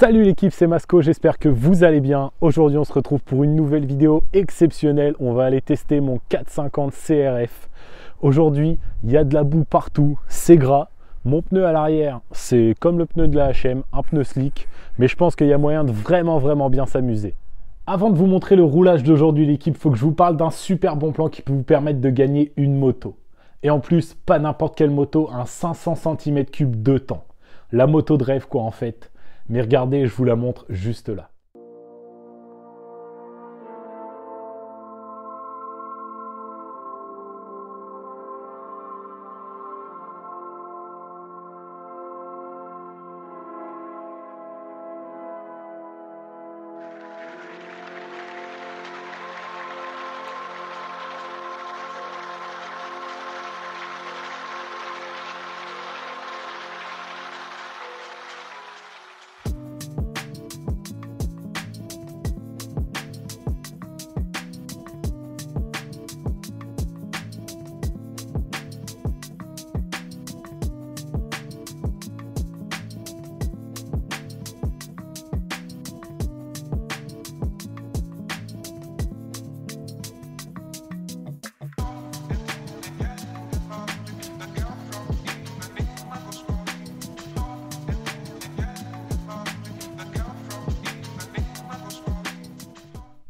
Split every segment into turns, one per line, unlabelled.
Salut l'équipe, c'est Masco, j'espère que vous allez bien. Aujourd'hui on se retrouve pour une nouvelle vidéo exceptionnelle. On va aller tester mon 450 CRF. Aujourd'hui il y a de la boue partout, c'est gras. Mon pneu à l'arrière c'est comme le pneu de la HM, un pneu slick. Mais je pense qu'il y a moyen de vraiment bien s'amuser. Avant de vous montrer le roulage d'aujourd'hui l'équipe, il faut que je vous parle d'un super bon plan qui peut vous permettre de gagner une moto. Et en plus, pas n'importe quelle moto, un 500 cm3 de temps. La moto de rêve quoi en fait. Mais regardez, je vous la montre juste là.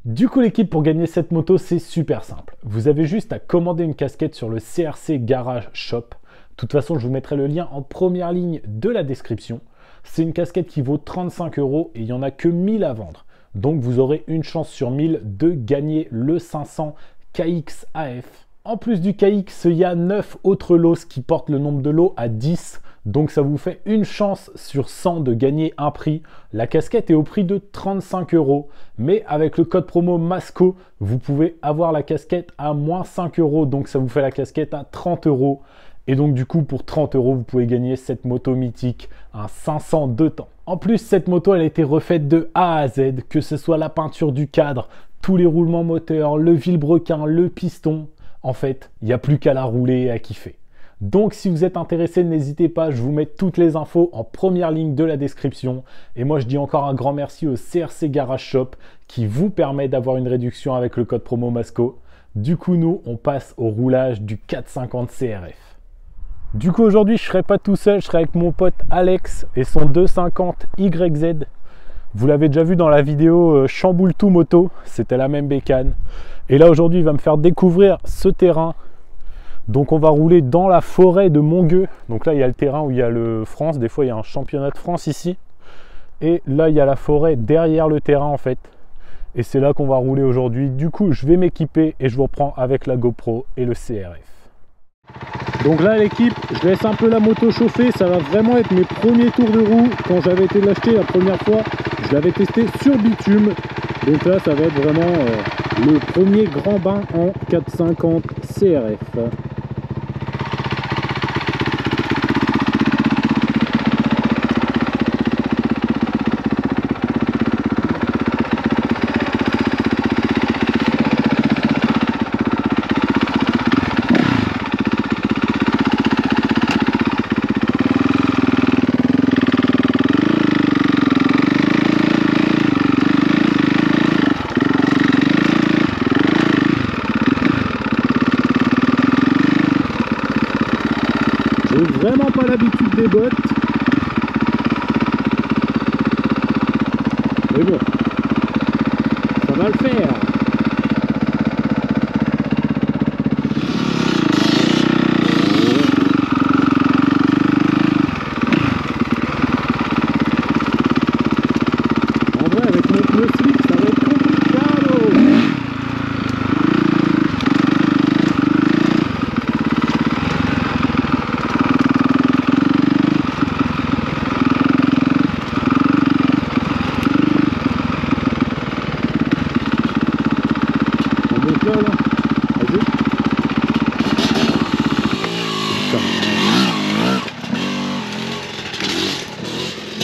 Du coup l'équipe, pour gagner cette moto, c'est super simple. Vous avez juste à commander une casquette sur le CRC Garage Shop. De toute façon, je vous mettrai le lien en première ligne de la description. C'est une casquette qui vaut 35 € et il n'y en a que 1000 à vendre. Donc vous aurez une chance sur 1000 de gagner le 500 KX AF. En plus du KX, il y a 9 autres lots qui portent le nombre de lots à 10. Donc ça vous fait une chance sur 100 de gagner un prix. La casquette est au prix de 35 €. Mais avec le code promo MASCO, vous pouvez avoir la casquette à moins 5 €. Donc ça vous fait la casquette à 30 €. Et donc du coup, pour 30 €, vous pouvez gagner cette moto mythique, un 500 de temps. En plus, cette moto, elle a été refaite de A à Z, que ce soit la peinture du cadre, tous les roulements moteurs, le vilebrequin, le piston. En fait, il n'y a plus qu'à la rouler et à kiffer. Donc si vous êtes intéressé, n'hésitez pas, je vous mets toutes les infos en première ligne de la description. Et moi je dis encore un grand merci au CRC Garage Shop qui vous permet d'avoir une réduction avec le code promo MASCO. Du coup nous, on passe au roulage du 450 CRF. Du coup aujourd'hui je ne serai pas tout seul, je serai avec mon pote Alex et son 250 YZ. Vous l'avez déjà vu dans la vidéo Chamboule tout moto, c'était la même bécane. Et là aujourd'hui il va me faire découvrir ce terrain. Donc on va rouler dans la forêt de Montgueux. Donc là il y a le terrain où il y a le France. Des fois il y a un championnat de France ici. Et là il y a la forêt derrière le terrain en fait. Et c'est là qu'on va rouler aujourd'hui. Du coup je vais m'équiper et je vous reprends avec la GoPro et le CRF. Donc là l'équipe, je laisse un peu la moto chauffer. Ça va vraiment être mes premiers tours de roue. Quand j'avais été l'acheter la première fois, je l'avais testé sur bitume. Donc là ça va être vraiment le premier grand bain en 450 CRF. Vraiment pas l'habitude des bottes, mais bon, ça va le faire. En vrai, avec mon pneu slick, ça va être compliqué.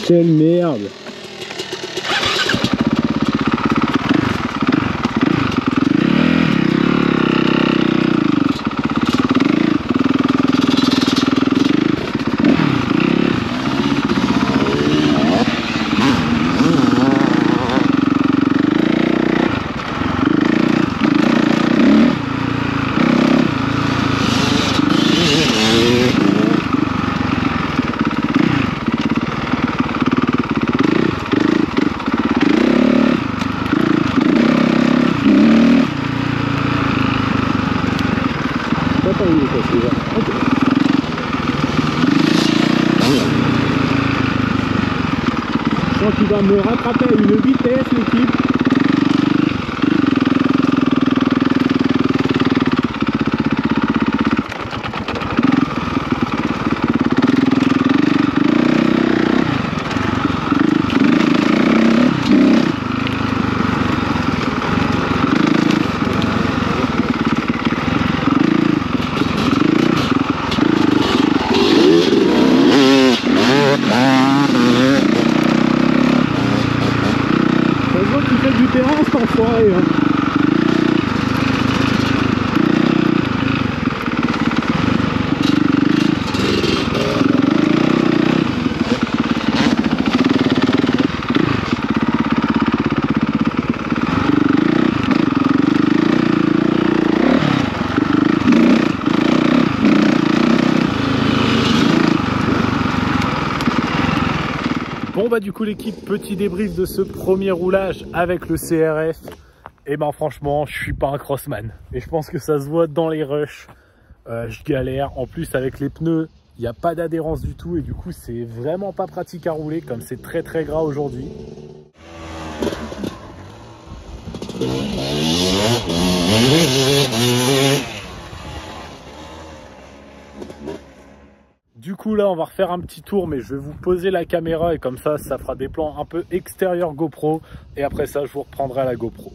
Quelle merde! Je sens qu'il va me rattraper à une vitesse, l'équipe. Tu fais du terrain, cet enfoiré, hein. Bon bah du coup l'équipe, petit débrief de ce premier roulage avec le CRF. Et ben franchement, je suis pas un crossman. Et je pense que ça se voit dans les rushs. Je galère. En plus avec les pneus, il n'y a pas d'adhérence du tout. Et du coup c'est vraiment pas pratique à rouler comme c'est très gras aujourd'hui. Du coup là on va refaire un petit tour, mais je vais vous poser la caméra et comme ça fera des plans un peu extérieur GoPro, et après ça je vous reprendrai à la GoPro.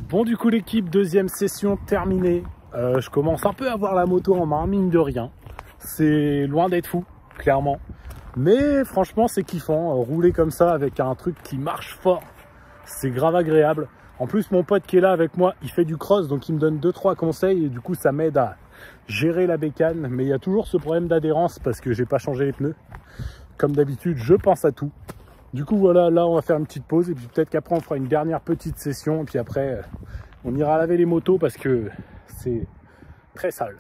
Bon du coup l'équipe, deuxième session terminée. Je commence un peu à avoir la moto en main, mine de rien. C'est loin d'être fou, clairement. Mais franchement c'est kiffant, rouler comme ça avec un truc qui marche fort. C'est grave agréable. En plus mon pote qui est là avec moi, il fait du cross, donc il me donne 2-3 conseils et du coup ça m'aide à gérer la bécane. Mais il y a toujours ce problème d'adhérence parce que j'ai pas changé les pneus. Comme d'habitude, je pense à tout. Du coup voilà, là on va faire une petite pause et puis peut-être qu'après on fera une dernière petite session et puis après on ira laver les motos parce que c'est très sale.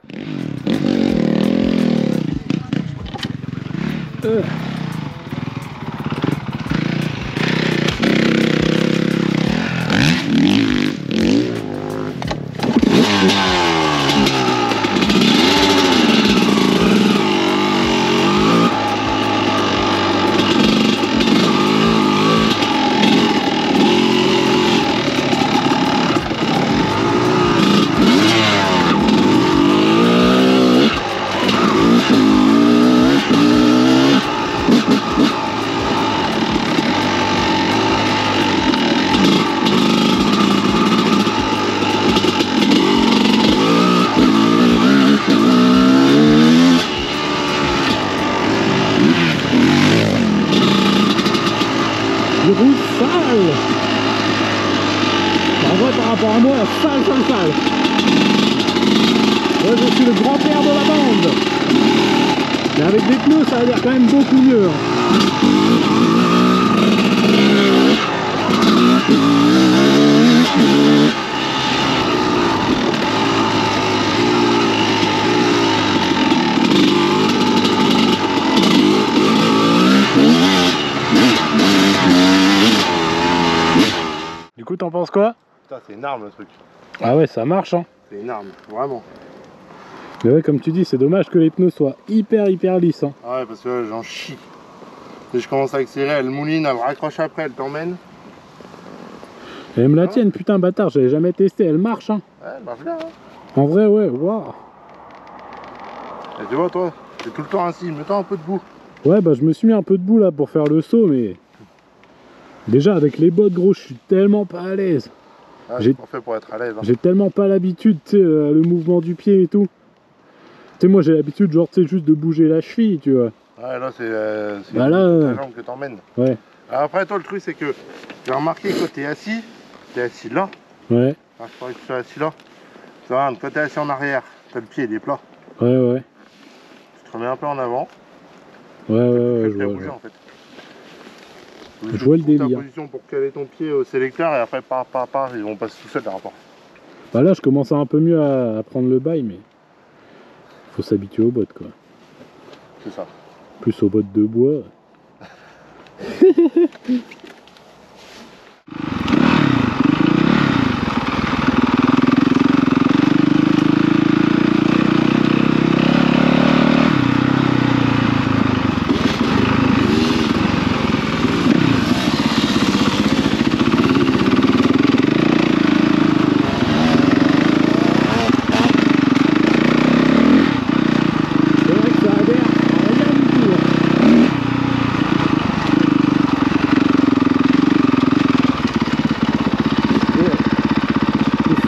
Je roule sale. En vrai par rapport à moi, sale. Ouais, je suis le grand-père de la bande. Mais avec des pneus ça a l'air quand même beaucoup mieux. Du coup, t'en penses quoi?
Putain, c'est énorme le truc.
Ah ouais, ça marche, hein.
C'est énorme, vraiment.
Mais ouais, comme tu dis, c'est dommage que les pneus soient hyper lisses. Hein.
Ah ouais, parce que j'en chie. Et je commence à accélérer, elle mouline, elle me raccroche après, elle t'emmène.
Et elle me la tienne, putain, bâtard, j'avais jamais testé, elle marche. Hein.
Ouais, elle marche bien. Hein.
En vrai, ouais, waouh.
Et tu vois, toi, t'es tout le temps assis, mets-toi un peu debout.
Ouais, bah je me suis mis un peu debout là pour faire le saut, mais. Déjà, avec les bottes, gros, je suis tellement pas à l'aise.
Ah, j'ai pas fait pour être à l'aise. Hein.
J'ai tellement pas l'habitude, tu sais, le mouvement du pied et tout. Tu sais, moi j'ai l'habitude, genre, tu sais, juste de bouger la cheville, tu vois.
Ouais, là, c'est
bah,
la jambe que t'emmènes.
Ouais.
Alors après, toi, le truc, c'est que j'ai remarqué que quand t'es assis là.
Ouais.
Enfin, je crois que tu sois assis là. Ça va, quand t'es assis en arrière, t'as le pied, il est plat.
Ouais, ouais.
Tu te remets un peu en avant.
Ouais, ouais,
je vois. En fait.
Je vois le délire.
Ta position pour caler ton pied au sélecteur et après, par, ils vont passer tout seul par rapport.
Bah là, je commence un peu mieux à prendre le bail, mais faut s'habituer aux bottes, quoi.
C'est ça.
Plus aux bottes de bois.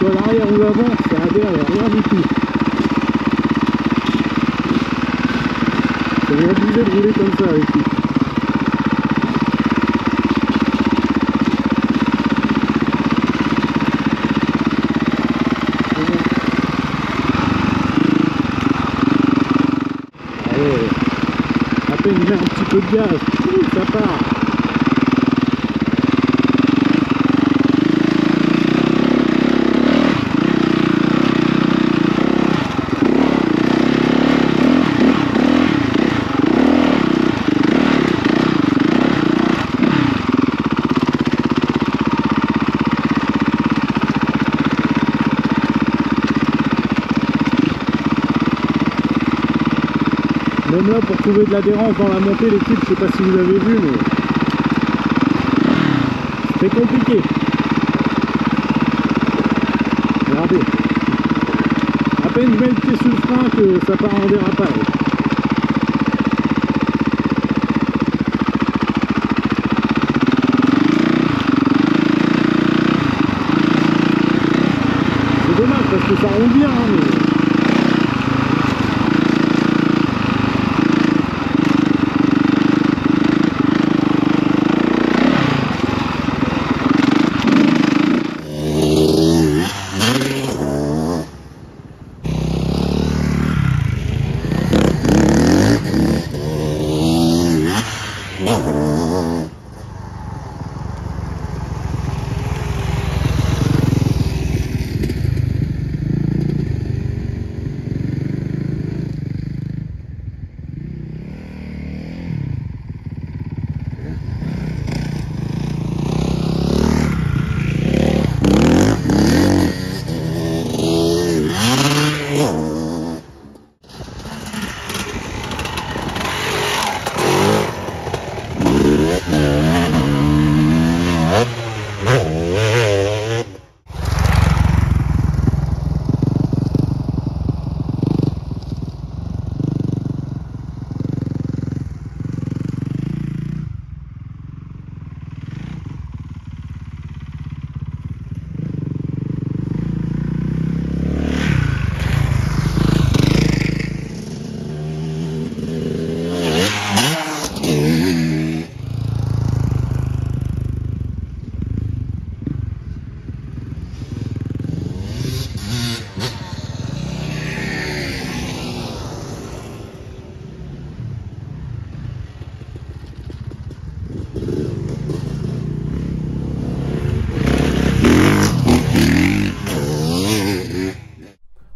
L'arrière ou l'avant, ça adhère rien du tout. On est obligé de rouler comme ça avec lui. Allez, à peine il met un petit peu de gaz, ça part. Même là, pour trouver de l'adhérence dans la montée, l'équipe, je sais pas si vous avez vu, mais c'est compliqué. Regardez. À peine je mets le pied sur le frein que ça part en dérapage. C'est dommage parce que ça roule bien, hein, mais...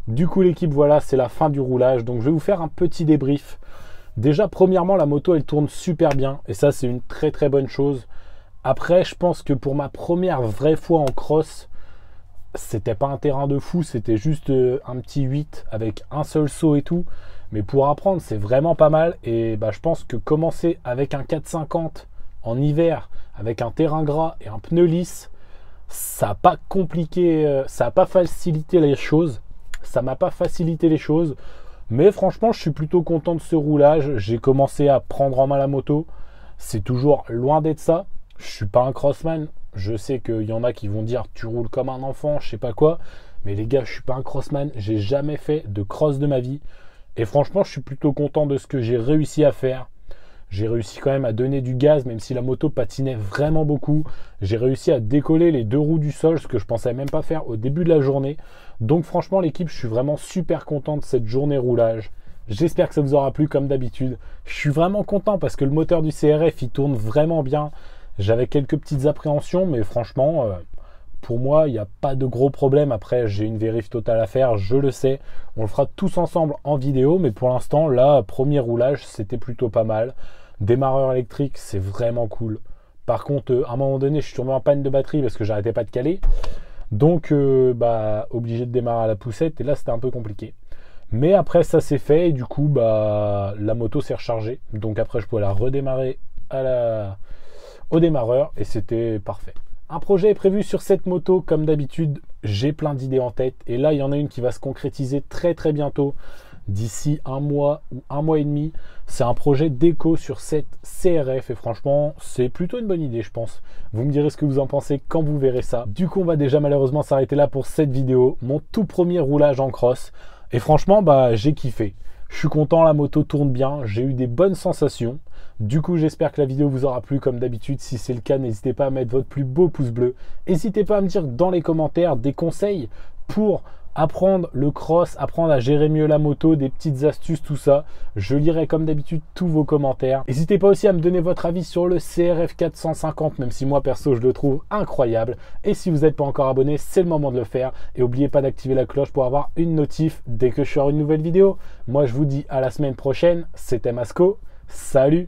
Du coup l'équipe, voilà, c'est la fin du roulage, donc je vais vous faire un petit débrief. Déjà, premièrement, la moto, elle tourne super bien, et ça, c'est une très bonne chose. Après, je pense que pour ma première vraie fois en cross, C'était pas un terrain de fou, c'était juste un petit 8 avec un seul saut et tout. Mais pour apprendre, c'est vraiment pas mal. Et bah, je pense que commencer avec un 450 en hiver, avec un terrain gras et un pneu lisse, ça n'a pas compliqué, ça n'a pas facilité les choses. Ça m'a pas facilité les choses. Mais franchement, je suis plutôt content de ce roulage. J'ai commencé à prendre en main la moto. C'est toujours loin d'être ça. Je suis pas un crossman. Je sais qu'il y en a qui vont dire tu roules comme un enfant, je sais pas quoi. Mais les gars, je suis pas un crossman. J'ai jamais fait de cross de ma vie. Et franchement, je suis plutôt content de ce que j'ai réussi à faire. J'ai réussi quand même à donner du gaz, même si la moto patinait vraiment beaucoup. J'ai réussi à décoller les 2 roues du sol, ce que je pensais même pas faire au début de la journée. Donc franchement, l'équipe, je suis vraiment super content de cette journée roulage. J'espère que ça vous aura plu comme d'habitude. Je suis vraiment content parce que le moteur du CRF, il tourne vraiment bien. J'avais quelques petites appréhensions, mais franchement, pour moi, il n'y a pas de gros problème. Après, j'ai une vérif totale à faire, je le sais. On le fera tous ensemble en vidéo, mais pour l'instant, là, premier roulage, c'était plutôt pas mal. Démarreur électrique, c'est vraiment cool. Par contre, à un moment donné, je suis tombé en panne de batterie parce que j'arrêtais pas de caler. Donc, obligé de démarrer à la poussette. Et là, c'était un peu compliqué. Mais après, ça s'est fait. Et du coup, la moto s'est rechargée. Donc après, je pouvais la redémarrer au démarreur. Et c'était parfait. Un projet est prévu sur cette moto. Comme d'habitude, j'ai plein d'idées en tête. Et là, il y en a une qui va se concrétiser très très bientôt. D'ici un mois ou un mois et demi, c'est un projet déco sur cette CRF et franchement, c'est plutôt une bonne idée, je pense. Vous me direz ce que vous en pensez quand vous verrez ça. Du coup, on va déjà malheureusement s'arrêter là pour cette vidéo, mon tout premier roulage en cross. Et franchement, j'ai kiffé. Je suis content, la moto tourne bien, j'ai eu des bonnes sensations. Du coup, j'espère que la vidéo vous aura plu comme d'habitude. Si c'est le cas, n'hésitez pas à mettre votre plus beau pouce bleu. N'hésitez pas à me dire dans les commentaires des conseils pour apprendre le cross, apprendre à gérer mieux la moto, des petites astuces, tout ça. Je lirai comme d'habitude tous vos commentaires. N'hésitez pas aussi à me donner votre avis sur le CRF 450, même si moi perso je le trouve incroyable. Et si vous n'êtes pas encore abonné, c'est le moment de le faire. Et n'oubliez pas d'activer la cloche pour avoir une notif dès que je sors une nouvelle vidéo. Moi je vous dis à la semaine prochaine, c'était Masco, salut!